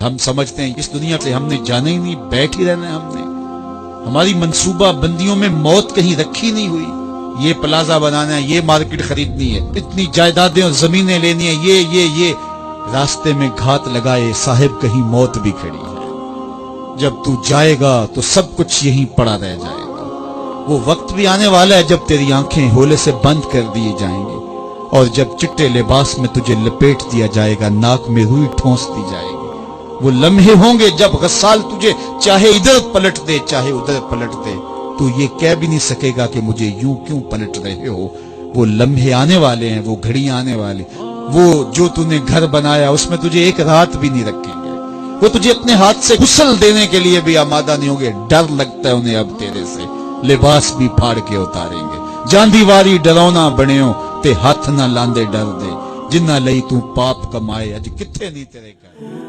ہم سمجھتے ہیں اس دنیا سے ہم نے جانا ہی نہیں، بیٹھ ہی رہنا ہے ہم نے، ہماری منصوبہ بندیوں میں موت کہیں رکھی نہیں ہوئی، یہ پلازا بنانا ہے، یہ مارکیٹ خریدنی ہے، اتنی جائیدادیں اور زمینیں لینی ہیں، یہ راستے میں گھات لگائے صاحب کہیں موت بھی کھڑی ہے۔ جب تو جائے گا تو سب کچھ یہیں پڑا رہ جائے گا۔ وہ وقت بھی آنے والا ہے جب تیری آنکھیں ہولے سے بند کر دیے جائیں گے، اور جب چٹے لباس میں تجھے لپیٹ دیا جائے گا، ناک میں روئی ٹھونس دی جائے گی۔ وہ لمحے ہوں گے جب غسال تجھے چاہے ادھر پلٹ دے چاہے ادھر پلٹ دے، تو یہ کہہ بھی نہیں سکے گا کہ مجھے یوں کیوں پلٹ رہے ہو۔ وہ لمحے آنے والے ہیں، وہ گھڑیاں آنے والے، وہ جو تو نے گھر بنایا اس میں تجھے ایک رات بھی نہیں رکھیں گے، وہ تجھے اپنے ہاتھ سے غسل دینے کے لیے بھی آمادہ نہیں ہوں گے۔ ڈر لگتا ہے انہیں اب تیرے سے، لباس بھی پھاڑ کے اتاریں گے۔ جاندی واری ڈرونا بنیو تے ہاتھ نہ لاندے ڈر دے، جنہ لئی تو پاپ کمائے اج کتھے نہیں تیرے گھر۔